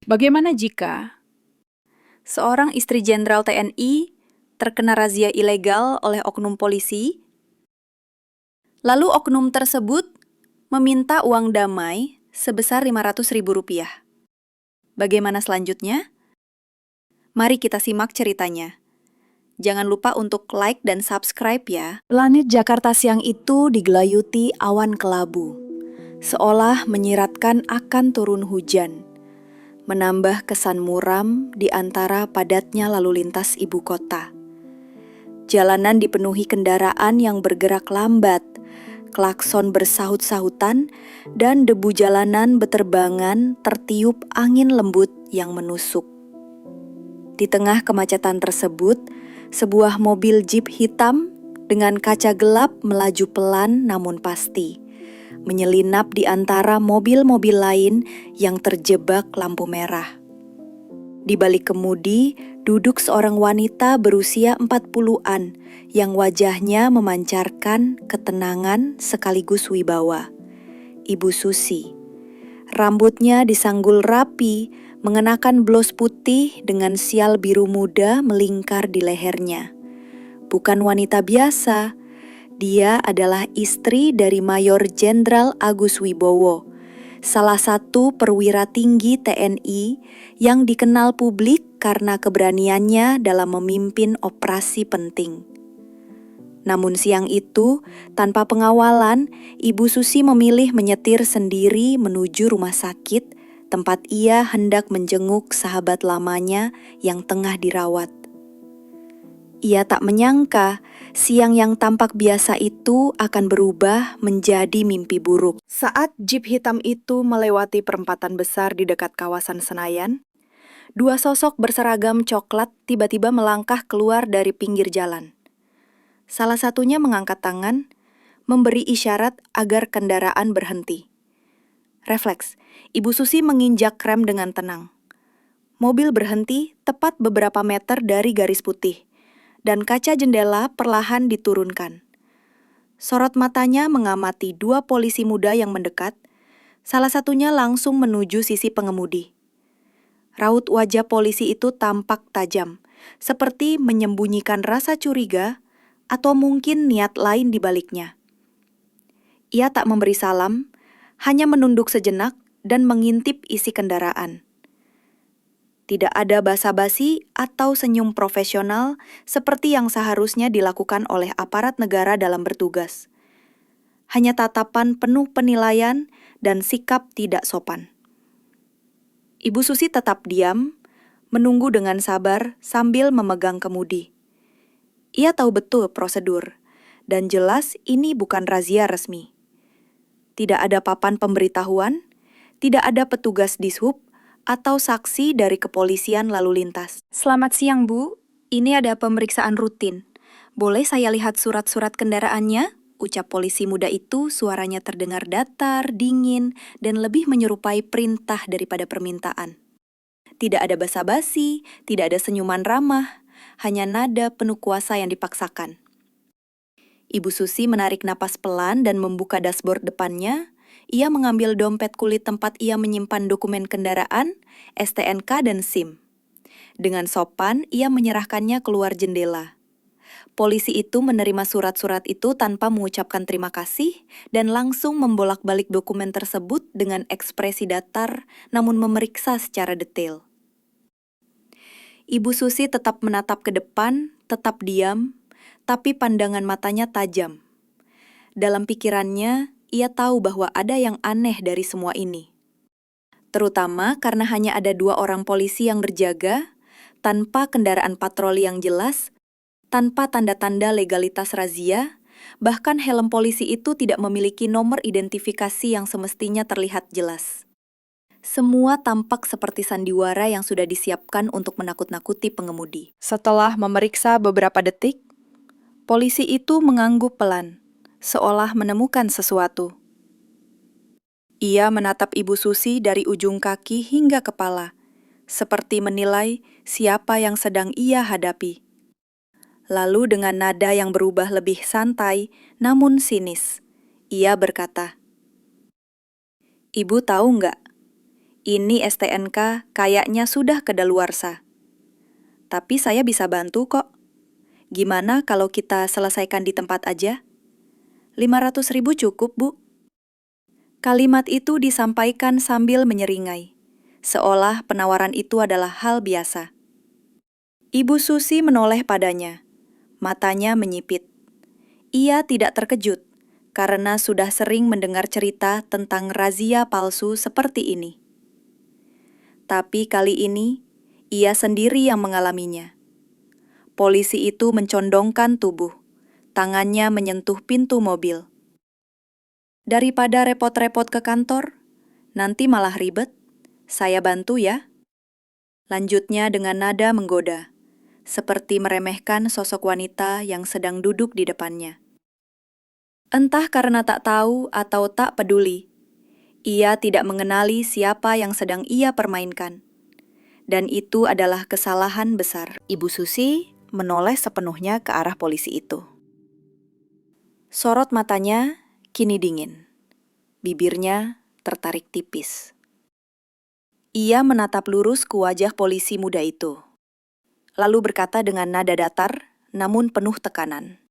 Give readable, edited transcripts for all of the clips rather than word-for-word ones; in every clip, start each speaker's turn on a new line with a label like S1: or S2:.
S1: Bagaimana jika seorang istri jenderal TNI terkena razia ilegal oleh oknum polisi, lalu oknum tersebut meminta uang damai sebesar Rp500.000? Bagaimana selanjutnya? Mari kita simak ceritanya. Jangan lupa untuk like dan subscribe ya. Langit Jakarta siang itu digelayuti awan kelabu, seolah menyiratkan akan turun hujan, menambah kesan muram di antara padatnya lalu lintas ibu kota. Jalanan dipenuhi kendaraan yang bergerak lambat, klakson bersahut-sahutan, dan debu jalanan beterbangan tertiup angin lembut yang menusuk. Di tengah kemacetan tersebut, sebuah mobil jeep hitam dengan kaca gelap melaju pelan namun pasti, menyelinap di antara mobil-mobil lain yang terjebak lampu merah. Di balik kemudi, duduk seorang wanita berusia 40-an yang wajahnya memancarkan ketenangan sekaligus wibawa. Ibu Susi. Rambutnya disanggul rapi, mengenakan blos putih dengan sial biru muda melingkar di lehernya. Bukan wanita biasa, dia adalah istri dari Mayor Jenderal Agus Wibowo, salah satu perwira tinggi TNI yang dikenal publik karena keberaniannya dalam memimpin operasi penting. Namun siang itu, tanpa pengawalan, Ibu Susi memilih menyetir sendiri menuju rumah sakit, tempat ia hendak menjenguk sahabat lamanya yang tengah dirawat. Ia tak menyangka, siang yang tampak biasa itu akan berubah menjadi mimpi buruk. Saat jeep hitam itu melewati perempatan besar di dekat kawasan Senayan, dua sosok berseragam coklat tiba-tiba melangkah keluar dari pinggir jalan. Salah satunya mengangkat tangan, memberi isyarat agar kendaraan berhenti. Refleks, Ibu Susi menginjak rem dengan tenang. Mobil berhenti tepat beberapa meter dari garis putih, dan kaca jendela perlahan diturunkan. Sorot matanya mengamati dua polisi muda yang mendekat, salah satunya langsung menuju sisi pengemudi. Raut wajah polisi itu tampak tajam, seperti menyembunyikan rasa curiga atau mungkin niat lain di baliknya. Ia tak memberi salam, hanya menunduk sejenak dan mengintip isi kendaraan. Tidak ada basa-basi atau senyum profesional seperti yang seharusnya dilakukan oleh aparat negara dalam bertugas. Hanya tatapan penuh penilaian dan sikap tidak sopan. Ibu Susi tetap diam, menunggu dengan sabar sambil memegang kemudi. Ia tahu betul prosedur, dan jelas ini bukan razia resmi. Tidak ada papan pemberitahuan, tidak ada petugas dishub, atau saksi dari kepolisian lalu lintas. Selamat siang, Bu. Ini ada pemeriksaan rutin. Boleh saya lihat surat-surat kendaraannya? Ucap polisi muda itu, suaranya terdengar datar, dingin, dan lebih menyerupai perintah daripada permintaan. Tidak ada basa-basi, tidak ada senyuman ramah, hanya nada penuh kuasa yang dipaksakan. Ibu Susi menarik napas pelan dan membuka dashboard depannya. Ia mengambil dompet kulit tempat ia menyimpan dokumen kendaraan, STNK, dan SIM. Dengan sopan, ia menyerahkannya keluar jendela. Polisi itu menerima surat-surat itu tanpa mengucapkan terima kasih dan langsung membolak-balik dokumen tersebut dengan ekspresi datar namun memeriksa secara detail. Ibu Susi tetap menatap ke depan, tetap diam, tapi pandangan matanya tajam. Dalam pikirannya, ia tahu bahwa ada yang aneh dari semua ini. Terutama karena hanya ada dua orang polisi yang berjaga, tanpa kendaraan patroli yang jelas, tanpa tanda-tanda legalitas razia, bahkan helm polisi itu tidak memiliki nomor identifikasi yang semestinya terlihat jelas. Semua tampak seperti sandiwara yang sudah disiapkan untuk menakut-nakuti pengemudi. Setelah memeriksa beberapa detik, polisi itu mengangguk pelan, seolah menemukan sesuatu. Ia menatap Ibu Susi dari ujung kaki hingga kepala, seperti menilai siapa yang sedang ia hadapi. Lalu dengan nada yang berubah lebih santai, namun sinis, ia berkata, "Ibu tahu nggak? Ini STNK kayaknya sudah kedaluarsa. Tapi saya bisa bantu kok. Gimana kalau kita selesaikan di tempat aja? 500.000 cukup, Bu. Kalimat itu disampaikan sambil menyeringai, seolah penawaran itu adalah hal biasa. Ibu Susi menoleh padanya. Matanya menyipit. Ia tidak terkejut, karena sudah sering mendengar cerita tentang razia palsu seperti ini. Tapi kali ini, ia sendiri yang mengalaminya. Polisi itu mencondongkan tubuh, tangannya menyentuh pintu mobil. Daripada repot-repot ke kantor, nanti malah ribet, saya bantu ya. Lanjutnya dengan nada menggoda, seperti meremehkan sosok wanita yang sedang duduk di depannya. Entah karena tak tahu atau tak peduli, ia tidak mengenali siapa yang sedang ia permainkan. Dan itu adalah kesalahan besar. Ibu Susi menoleh sepenuhnya ke arah polisi itu. Sorot matanya kini dingin. Bibirnya tertarik tipis. Ia menatap lurus ke wajah polisi muda itu. Lalu berkata dengan nada datar, namun penuh tekanan.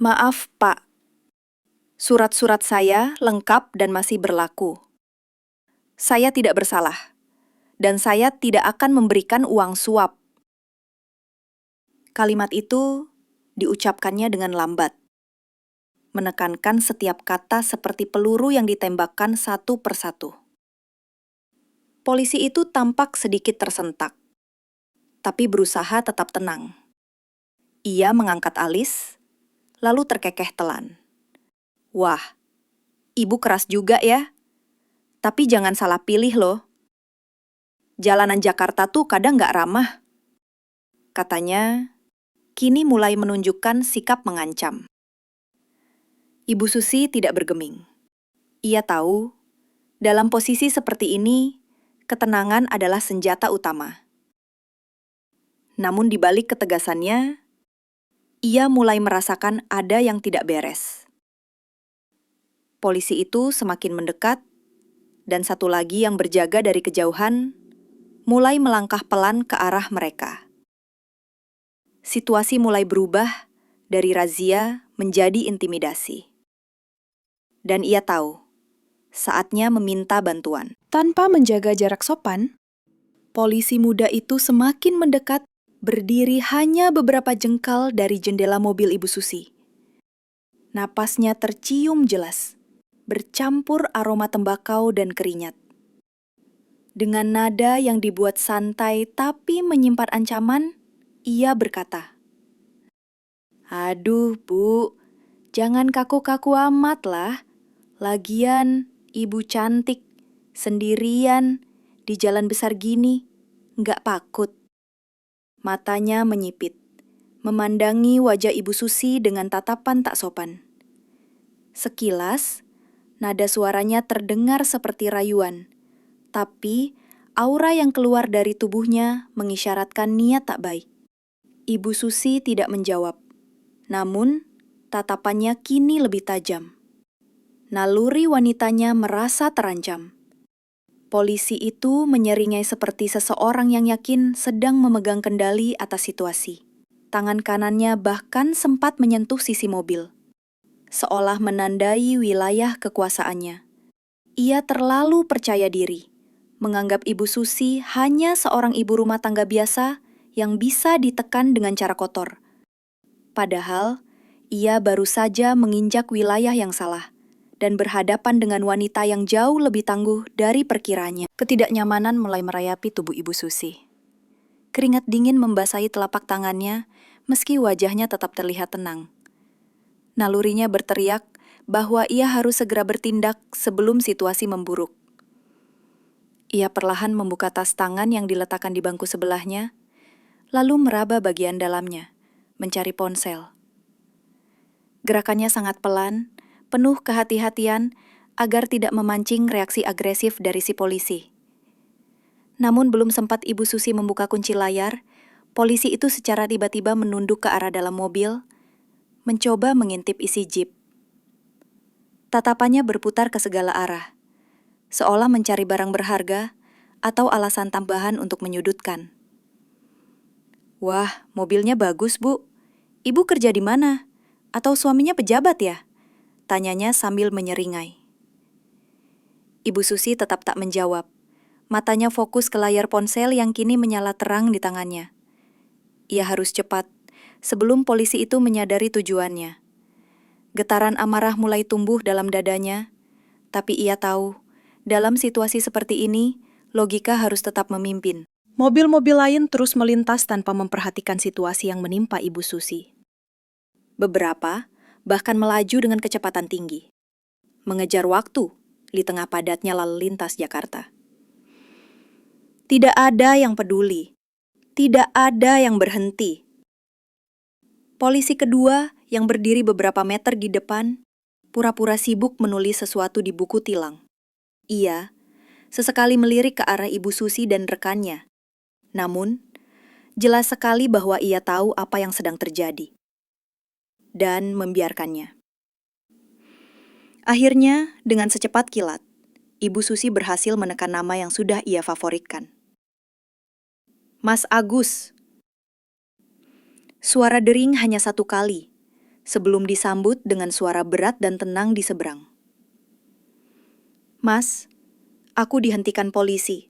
S1: Maaf, Pak. Surat-surat saya lengkap dan masih berlaku. Saya tidak bersalah, dan saya tidak akan memberikan uang suap. Kalimat itu diucapkannya dengan lambat, menekankan setiap kata seperti peluru yang ditembakkan satu persatu. Polisi itu tampak sedikit tersentak, tapi berusaha tetap tenang. Ia mengangkat alis, lalu terkekeh telan. Wah, ibu keras juga ya. Tapi jangan salah pilih loh. Jalanan Jakarta tuh kadang nggak ramah. Katanya, kini mulai menunjukkan sikap mengancam. Ibu Susi tidak bergeming. Ia tahu, dalam posisi seperti ini, ketenangan adalah senjata utama. Namun di balik ketegasannya, ia mulai merasakan ada yang tidak beres. Polisi itu semakin mendekat, dan satu lagi yang berjaga dari kejauhan mulai melangkah pelan ke arah mereka. Situasi mulai berubah dari razia menjadi intimidasi. Dan ia tahu, saatnya meminta bantuan. Tanpa menjaga jarak sopan, polisi muda itu semakin mendekat, berdiri hanya beberapa jengkal dari jendela mobil Ibu Susi. Napasnya tercium jelas, bercampur aroma tembakau dan keringat. Dengan nada yang dibuat santai tapi menyimpan ancaman, ia berkata, "Aduh, Bu, jangan kaku-kaku amat lah. Lagian, ibu cantik, sendirian, di jalan besar gini, nggak takut." Matanya menyipit, memandangi wajah Ibu Susi dengan tatapan tak sopan. Sekilas, nada suaranya terdengar seperti rayuan, tapi aura yang keluar dari tubuhnya mengisyaratkan niat tak baik. Ibu Susi tidak menjawab, namun tatapannya kini lebih tajam. Naluri wanitanya merasa terancam. Polisi itu menyeringai seperti seseorang yang yakin sedang memegang kendali atas situasi. Tangan kanannya bahkan sempat menyentuh sisi mobil, seolah menandai wilayah kekuasaannya. Ia terlalu percaya diri, menganggap Ibu Susi hanya seorang ibu rumah tangga biasa yang bisa ditekan dengan cara kotor. Padahal, ia baru saja menginjak wilayah yang salah dan berhadapan dengan wanita yang jauh lebih tangguh dari perkiranya. Ketidaknyamanan mulai merayapi tubuh Ibu Susi. Keringat dingin membasahi telapak tangannya, meski wajahnya tetap terlihat tenang. Nalurinya berteriak bahwa ia harus segera bertindak sebelum situasi memburuk. Ia perlahan membuka tas tangan yang diletakkan di bangku sebelahnya, lalu meraba bagian dalamnya, mencari ponsel. Gerakannya sangat pelan, penuh kehati-hatian agar tidak memancing reaksi agresif dari si polisi. Namun belum sempat Ibu Susi membuka kunci layar, polisi itu secara tiba-tiba menunduk ke arah dalam mobil, mencoba mengintip isi jeep. Tatapannya berputar ke segala arah, seolah mencari barang berharga atau alasan tambahan untuk menyudutkan. "Wah, mobilnya bagus, Bu. Ibu kerja di mana? Atau suaminya pejabat ya?" tanyanya sambil menyeringai. Ibu Susi tetap tak menjawab. Matanya fokus ke layar ponsel yang kini menyala terang di tangannya. Ia harus cepat, sebelum polisi itu menyadari tujuannya. Getaran amarah mulai tumbuh dalam dadanya, tapi ia tahu, dalam situasi seperti ini, logika harus tetap memimpin. Mobil-mobil lain terus melintas tanpa memperhatikan situasi yang menimpa Ibu Susi. Beberapa bahkan melaju dengan kecepatan tinggi, mengejar waktu di tengah padatnya lalu lintas Jakarta. Tidak ada yang peduli, tidak ada yang berhenti. Polisi kedua yang berdiri beberapa meter di depan, pura-pura sibuk menulis sesuatu di buku tilang. Ia sesekali melirik ke arah Ibu Susi dan rekannya. Namun, jelas sekali bahwa ia tahu apa yang sedang terjadi. Dan membiarkannya. Akhirnya, dengan secepat kilat, Ibu Susi berhasil menekan nama yang sudah ia favoritkan. "Mas Agus." Suara dering hanya satu kali, sebelum disambut dengan suara berat dan tenang di seberang. "Mas, aku dihentikan polisi.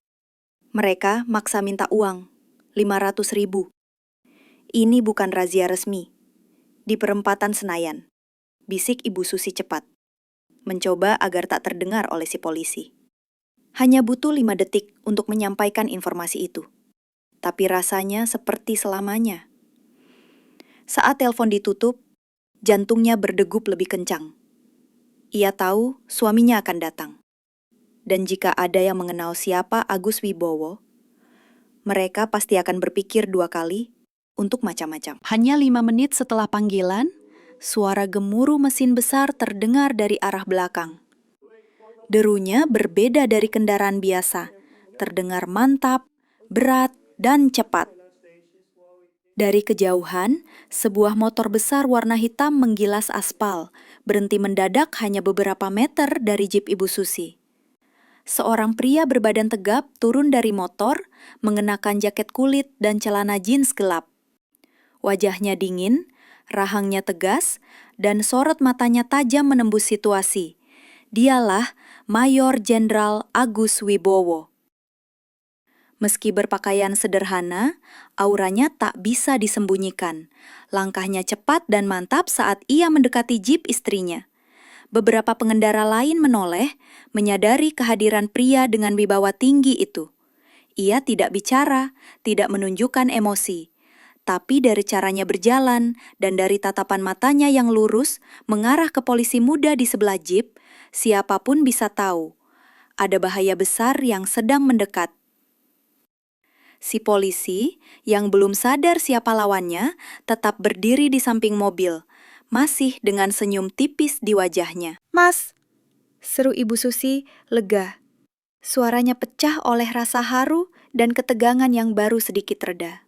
S1: Mereka maksa minta uang, 500.000. Ini bukan razia resmi. Di perempatan Senayan," bisik Ibu Susi cepat, mencoba agar tak terdengar oleh si polisi. Hanya butuh 5 detik untuk menyampaikan informasi itu. Tapi rasanya seperti selamanya. Saat telepon ditutup, jantungnya berdegup lebih kencang. Ia tahu suaminya akan datang. Dan jika ada yang mengenal siapa Agus Wibowo, mereka pasti akan berpikir 2 kali untuk macam-macam. Hanya 5 menit setelah panggilan, suara gemuruh mesin besar terdengar dari arah belakang. Derunya berbeda dari kendaraan biasa, terdengar mantap, berat, dan cepat. Dari kejauhan, sebuah motor besar warna hitam menggilas aspal, berhenti mendadak hanya beberapa meter dari jeep Ibu Susi. Seorang pria berbadan tegap turun dari motor, mengenakan jaket kulit dan celana jeans gelap. Wajahnya dingin, rahangnya tegas, dan sorot matanya tajam menembus situasi. Dialah Mayor Jenderal Agus Wibowo. Meski berpakaian sederhana, auranya tak bisa disembunyikan. Langkahnya cepat dan mantap saat ia mendekati jeep istrinya. Beberapa pengendara lain menoleh, menyadari kehadiran pria dengan wibawa tinggi itu. Ia tidak bicara, tidak menunjukkan emosi. Tapi dari caranya berjalan dan dari tatapan matanya yang lurus mengarah ke polisi muda di sebelah jeep, siapapun bisa tahu ada bahaya besar yang sedang mendekat. Si polisi yang belum sadar siapa lawannya tetap berdiri di samping mobil, masih dengan senyum tipis di wajahnya. "Mas," seru Ibu Susi lega. Suaranya pecah oleh rasa haru dan ketegangan yang baru sedikit reda.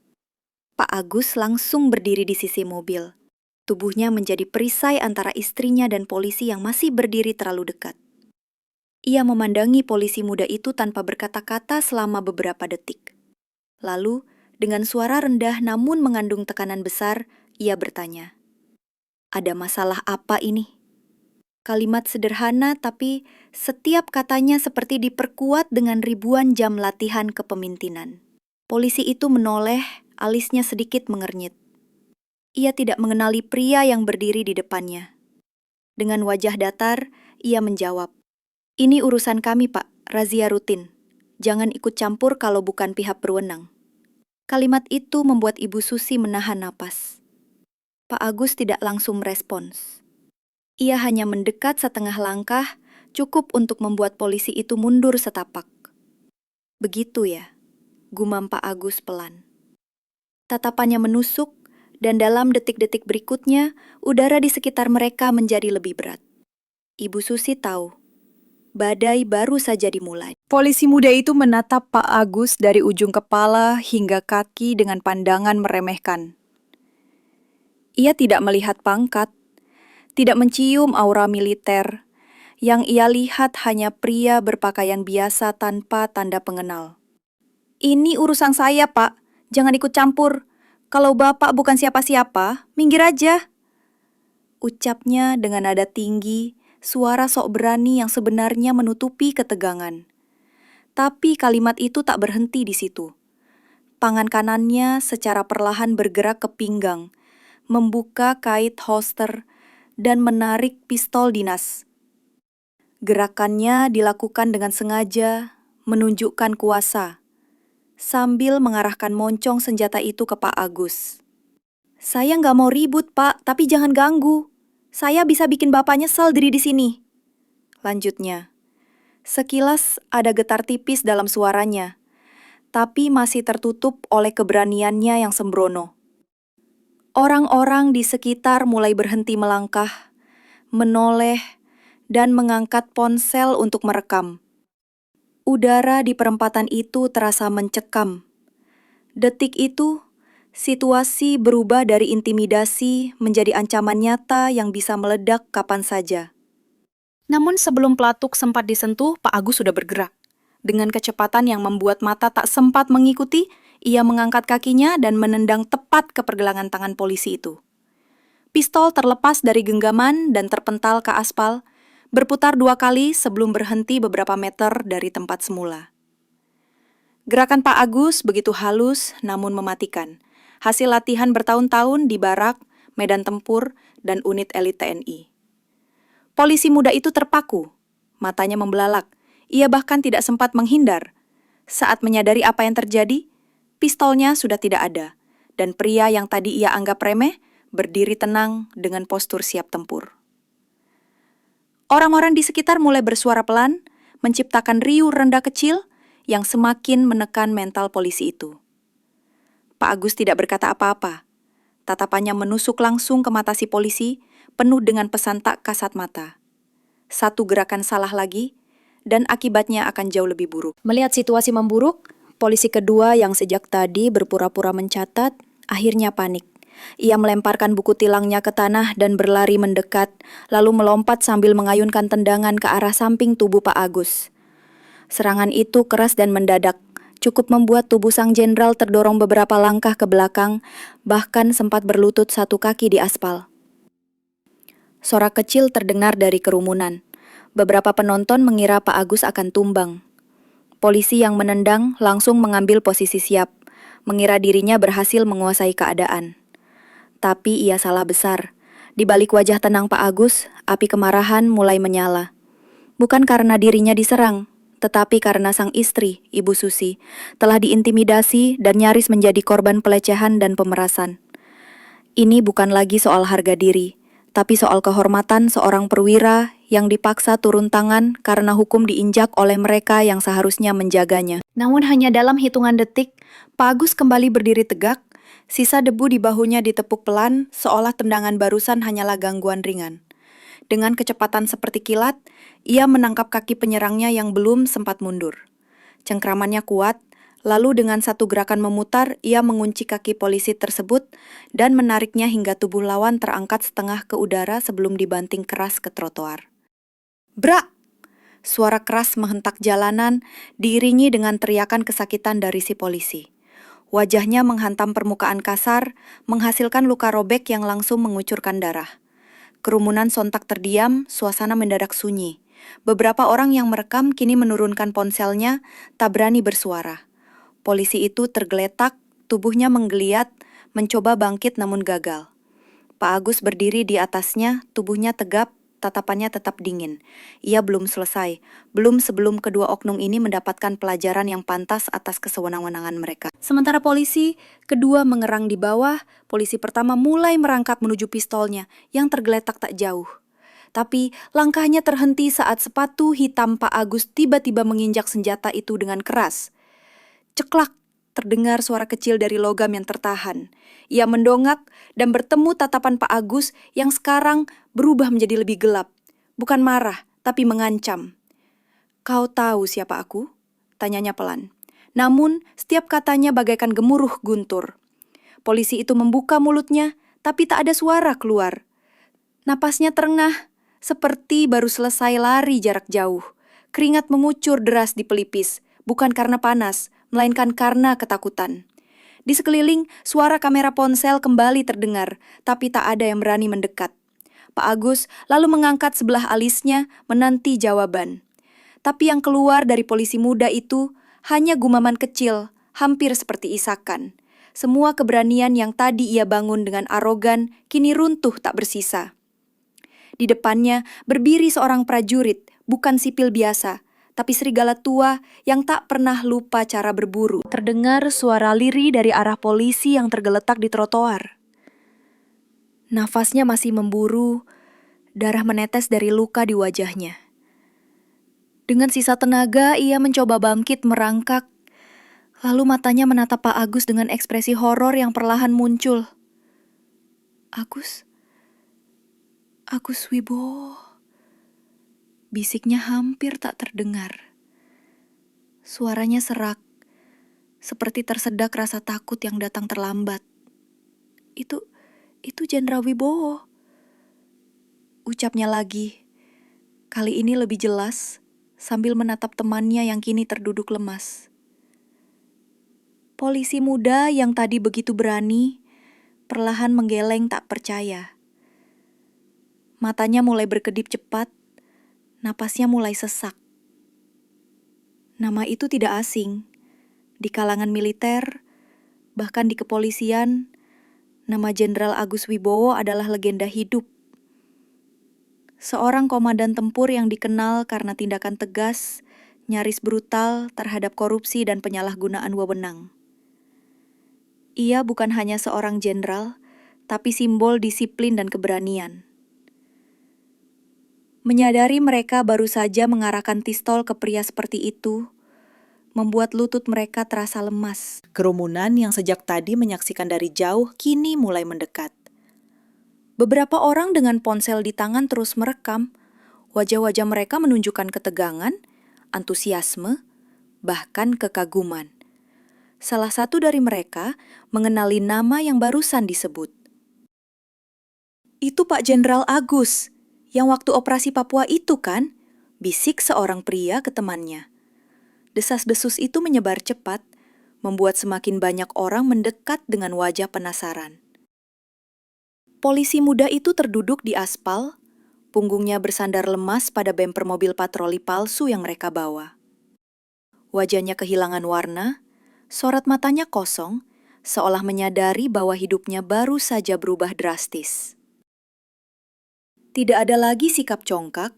S1: Pak Agus langsung berdiri di sisi mobil. Tubuhnya menjadi perisai antara istrinya dan polisi yang masih berdiri terlalu dekat. Ia memandangi polisi muda itu tanpa berkata-kata selama beberapa detik. Lalu, dengan suara rendah namun mengandung tekanan besar, ia bertanya, "Ada masalah apa ini?" Kalimat sederhana tapi setiap katanya seperti diperkuat dengan ribuan jam latihan kepemimpinan. Polisi itu menoleh, alisnya sedikit mengernyit. Ia tidak mengenali pria yang berdiri di depannya. Dengan wajah datar, ia menjawab, "Ini urusan kami, Pak, razia rutin. Jangan ikut campur kalau bukan pihak berwenang." Kalimat itu membuat Ibu Susi menahan napas. Pak Agus tidak langsung merespons. Ia hanya mendekat setengah langkah, cukup untuk membuat polisi itu mundur setapak. "Begitu ya," gumam Pak Agus pelan. Tatapannya menusuk, dan dalam detik-detik berikutnya, udara di sekitar mereka menjadi lebih berat. Ibu Susi tahu, badai baru saja dimulai. Polisi muda itu menatap Pak Agus dari ujung kepala hingga kaki dengan pandangan meremehkan. Ia tidak melihat pangkat, tidak mencium aura militer. Yang ia lihat hanya pria berpakaian biasa tanpa tanda pengenal. "Ini urusan saya, Pak. Jangan ikut campur. Kalau Bapak bukan siapa-siapa, minggir aja," ucapnya dengan nada tinggi, suara sok berani yang sebenarnya menutupi ketegangan. Tapi kalimat itu tak berhenti di situ. Tangan kanannya secara perlahan bergerak ke pinggang, membuka kait holster, dan menarik pistol dinas. Gerakannya dilakukan dengan sengaja, menunjukkan kuasa, sambil mengarahkan moncong senjata itu ke Pak Agus. "Saya nggak mau ribut, Pak, tapi jangan ganggu. Saya bisa bikin Bapak nyesel diri di sini," lanjutnya. Sekilas ada getar tipis dalam suaranya, tapi masih tertutup oleh keberaniannya yang sembrono. Orang-orang di sekitar mulai berhenti melangkah, menoleh, dan mengangkat ponsel untuk merekam. Udara di perempatan itu terasa mencekam. Detik itu, situasi berubah dari intimidasi menjadi ancaman nyata yang bisa meledak kapan saja. Namun sebelum pelatuk sempat disentuh, Pak Agus sudah bergerak. Dengan kecepatan yang membuat mata tak sempat mengikuti, ia mengangkat kakinya dan menendang tepat ke pergelangan tangan polisi itu. Pistol terlepas dari genggaman dan terpental ke aspal, berputar 2 kali sebelum berhenti beberapa meter dari tempat semula. Gerakan Pak Agus begitu halus namun mematikan, hasil latihan bertahun-tahun di barak, medan tempur, dan unit elit TNI. Polisi muda itu terpaku, matanya membelalak, ia bahkan tidak sempat menghindar. Saat menyadari apa yang terjadi, pistolnya sudah tidak ada, dan pria yang tadi ia anggap remeh berdiri tenang dengan postur siap tempur. Orang-orang di sekitar mulai bersuara pelan, menciptakan riuh rendah kecil yang semakin menekan mental polisi itu. Pak Agus tidak berkata apa-apa. Tatapannya menusuk langsung ke mata si polisi, penuh dengan pesan tak kasat mata. Satu gerakan salah lagi, dan akibatnya akan jauh lebih buruk. Melihat situasi memburuk, polisi kedua yang sejak tadi berpura-pura mencatat, akhirnya panik. Ia melemparkan buku tilangnya ke tanah dan berlari mendekat, lalu melompat sambil mengayunkan tendangan ke arah samping tubuh Pak Agus. Serangan itu keras dan mendadak, cukup membuat tubuh sang jenderal terdorong beberapa langkah ke belakang, bahkan sempat berlutut satu kaki di aspal. Sorak kecil terdengar dari kerumunan. Beberapa penonton mengira Pak Agus akan tumbang. Polisi yang menendang langsung mengambil posisi siap, mengira dirinya berhasil menguasai keadaan. Tapi ia salah besar. Di balik wajah tenang Pak Agus, api kemarahan mulai menyala. Bukan karena dirinya diserang, tetapi karena sang istri, Ibu Susi, telah diintimidasi dan nyaris menjadi korban pelecehan dan pemerasan. Ini bukan lagi soal harga diri, tapi soal kehormatan seorang perwira yang dipaksa turun tangan karena hukum diinjak oleh mereka yang seharusnya menjaganya. Namun hanya dalam hitungan detik, Pak Agus kembali berdiri tegak. Sisa debu di bahunya ditepuk pelan, seolah tendangan barusan hanyalah gangguan ringan. Dengan kecepatan seperti kilat, ia menangkap kaki penyerangnya yang belum sempat mundur. Cengkramannya kuat, lalu dengan satu gerakan memutar, ia mengunci kaki polisi tersebut dan menariknya hingga tubuh lawan terangkat setengah ke udara sebelum dibanting keras ke trotoar. "Brak!" Suara keras menghentak jalanan, diiringi dengan teriakan kesakitan dari si polisi. Wajahnya menghantam permukaan kasar, menghasilkan luka robek yang langsung mengucurkan darah. Kerumunan sontak terdiam, suasana mendadak sunyi. Beberapa orang yang merekam kini menurunkan ponselnya, tak berani bersuara. Polisi itu tergeletak, tubuhnya menggeliat, mencoba bangkit namun gagal. Pak Agus berdiri di atasnya, tubuhnya tegap, tatapannya tetap dingin. Ia belum selesai, belum sebelum kedua oknum ini mendapatkan pelajaran yang pantas atas kesewenang-wenangan mereka. Sementara polisi kedua mengerang di bawah, polisi pertama mulai merangkak menuju pistolnya yang tergeletak tak jauh. Tapi langkahnya terhenti saat sepatu hitam Pak Agus tiba-tiba menginjak senjata itu dengan keras. Ceklak, terdengar suara kecil dari logam yang tertahan. Ia mendongak dan bertemu tatapan Pak Agus yang sekarang berubah menjadi lebih gelap. Bukan marah, tapi mengancam. "Kau tahu siapa aku?" tanyanya pelan. Namun, setiap katanya bagaikan gemuruh guntur. Polisi itu membuka mulutnya, tapi tak ada suara keluar. Napasnya terengah, seperti baru selesai lari jarak jauh. Keringat mengucur deras di pelipis, bukan karena panas, melainkan karena ketakutan. Di sekeliling, suara kamera ponsel kembali terdengar, tapi tak ada yang berani mendekat. Pak Agus lalu mengangkat sebelah alisnya menanti jawaban. Tapi yang keluar dari polisi muda itu hanya gumaman kecil, hampir seperti isakan. Semua keberanian yang tadi ia bangun dengan arogan kini runtuh tak bersisa. Di depannya berdiri seorang prajurit, bukan sipil biasa, tapi serigala tua yang tak pernah lupa cara berburu. Terdengar suara lirih dari arah polisi yang tergeletak di trotoar. Nafasnya masih memburu, darah menetes dari luka di wajahnya. Dengan sisa tenaga, ia mencoba bangkit merangkak. Lalu matanya menatap Pak Agus dengan ekspresi horor yang perlahan muncul. Agus Wibowo. Bisiknya hampir tak terdengar. Suaranya serak, seperti tersedak rasa takut yang datang terlambat. Itu Jenderal Wibowo. Ucapnya lagi, kali ini lebih jelas, sambil menatap temannya yang kini terduduk lemas. Polisi muda yang tadi begitu berani, perlahan menggeleng tak percaya. Matanya mulai berkedip cepat, napasnya mulai sesak. Nama itu tidak asing. Di kalangan militer, bahkan di kepolisian, nama Jenderal Agus Wibowo adalah legenda hidup. Seorang komandan tempur yang dikenal karena tindakan tegas, nyaris brutal terhadap korupsi dan penyalahgunaan wewenang. Ia bukan hanya seorang jenderal, tapi simbol disiplin dan keberanian. Menyadari mereka baru saja mengarahkan pistol ke pria seperti itu, membuat lutut mereka terasa lemas.
S2: Kerumunan yang sejak tadi menyaksikan dari jauh kini mulai mendekat.
S1: Beberapa orang dengan ponsel di tangan terus merekam. Wajah-wajah mereka menunjukkan ketegangan, antusiasme, bahkan kekaguman. Salah satu dari mereka mengenali nama yang barusan disebut. Itu Pak Jenderal Agus, yang waktu operasi Papua itu kan? Bisik seorang pria ke temannya. Desas-desus itu menyebar cepat, membuat semakin banyak orang mendekat dengan wajah penasaran. Polisi muda itu terduduk di aspal, punggungnya bersandar lemas pada bemper mobil patroli palsu yang mereka bawa. Wajahnya kehilangan warna, sorot matanya kosong, seolah menyadari bahwa hidupnya baru saja berubah drastis. Tidak ada lagi sikap congkak,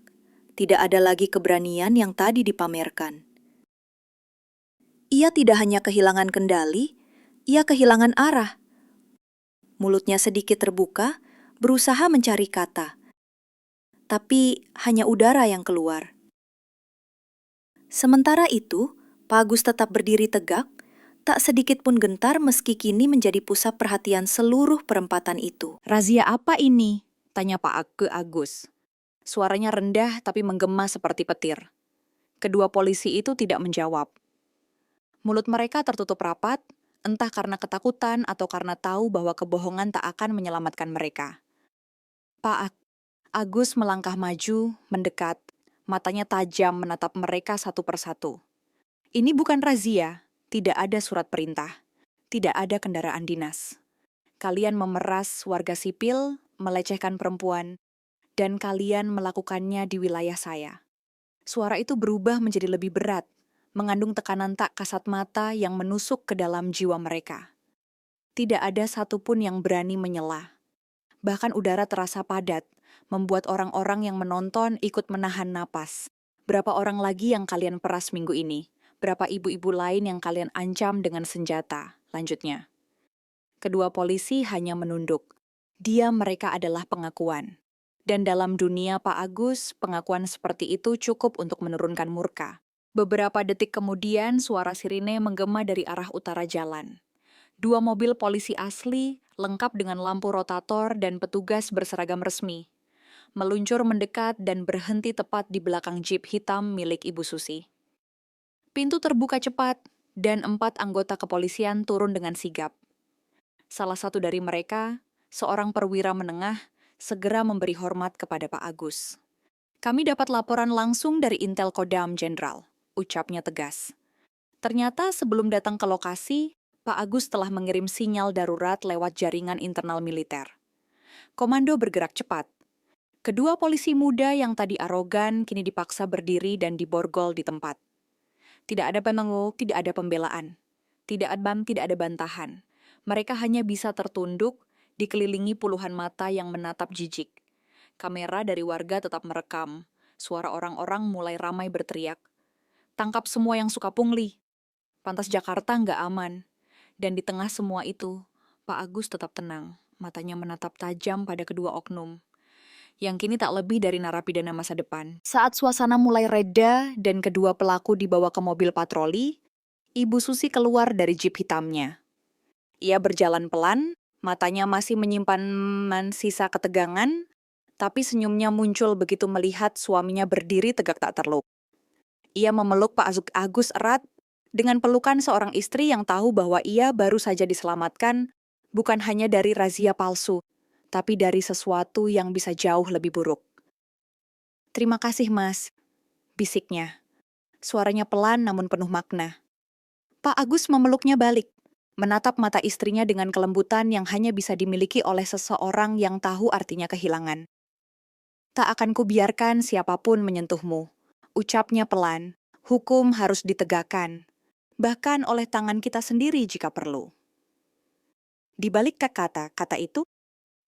S1: tidak ada lagi keberanian yang tadi dipamerkan. Ia tidak hanya kehilangan kendali, ia kehilangan arah. Mulutnya sedikit terbuka, berusaha mencari kata. Tapi hanya udara yang keluar. Sementara itu, Pak Agus tetap berdiri tegak, tak sedikit pun gentar meski kini menjadi pusat perhatian seluruh perempatan itu.
S3: "Razia apa ini?" tanya Pak Agus. Suaranya rendah tapi menggema seperti petir. Kedua polisi itu tidak menjawab. Mulut mereka tertutup rapat, entah karena ketakutan atau karena tahu bahwa kebohongan tak akan menyelamatkan mereka. Agus melangkah maju, mendekat. Matanya tajam menatap mereka satu persatu. Ini bukan razia, tidak ada surat perintah, tidak ada kendaraan dinas. Kalian memeras warga sipil, melecehkan perempuan, dan kalian melakukannya di wilayah saya. Suara itu berubah menjadi lebih berat, mengandung tekanan tak kasat mata yang menusuk ke dalam jiwa mereka. Tidak ada satupun yang berani menyela. Bahkan udara terasa padat, membuat orang-orang yang menonton ikut menahan napas. Berapa orang lagi yang kalian peras minggu ini? Berapa ibu-ibu lain yang kalian ancam dengan senjata? Lanjutnya. Kedua polisi hanya menunduk. Diam mereka adalah pengakuan. Dan dalam dunia Pak Agus, pengakuan seperti itu cukup untuk menurunkan murka. Beberapa detik kemudian, suara sirine menggema dari arah utara jalan. Dua mobil polisi asli, lengkap dengan lampu rotator dan petugas berseragam resmi, meluncur mendekat dan berhenti tepat di belakang jeep hitam milik Ibu Susi. Pintu terbuka cepat, dan 4 anggota kepolisian turun dengan sigap. Salah satu dari mereka, seorang perwira menengah, segera memberi hormat kepada Pak Agus. Kami dapat laporan langsung dari Intel Kodam Jenderal, ucapnya tegas. Ternyata sebelum datang ke lokasi, Pak Agus telah mengirim sinyal darurat lewat jaringan internal militer. Komando bergerak cepat. Kedua polisi muda yang tadi arogan kini dipaksa berdiri dan diborgol di tempat. Tidak ada penengok, tidak ada pembelaan. Tidak ada bantahan. Mereka hanya bisa tertunduk, dikelilingi puluhan mata yang menatap jijik. Kamera dari warga tetap merekam. Suara orang-orang mulai ramai berteriak. Tangkap semua yang suka pungli. Pantas Jakarta nggak aman. Dan di tengah semua itu, Pak Agus tetap tenang. Matanya menatap tajam pada kedua oknum. Yang kini tak lebih dari narapidana masa depan. Saat suasana mulai reda dan kedua pelaku dibawa ke mobil patroli, Ibu Susi keluar dari jeep hitamnya. Ia berjalan pelan, matanya masih menyimpan sisa ketegangan, tapi senyumnya muncul begitu melihat suaminya berdiri tegak tak terluk. Ia memeluk Pak Agus erat dengan pelukan seorang istri yang tahu bahwa ia baru saja diselamatkan bukan hanya dari razia palsu, tapi dari sesuatu yang bisa jauh lebih buruk. "Terima kasih, Mas," bisiknya. Suaranya pelan namun penuh makna. Pak Agus memeluknya balik, menatap mata istrinya dengan kelembutan yang hanya bisa dimiliki oleh seseorang yang tahu artinya kehilangan. "Tak akan kubiarkan siapapun menyentuhmu," ucapnya pelan. "Hukum harus ditegakkan, bahkan oleh tangan kita sendiri jika perlu." Di balik kata-kata itu,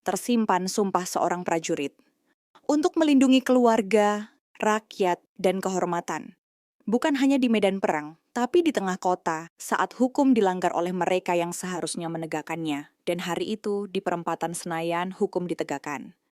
S3: tersimpan sumpah seorang prajurit. Untuk melindungi keluarga, rakyat, dan kehormatan. Bukan hanya di medan perang, tapi di tengah kota saat hukum dilanggar oleh mereka yang seharusnya menegakkannya. Dan hari itu, di perempatan Senayan, hukum ditegakkan.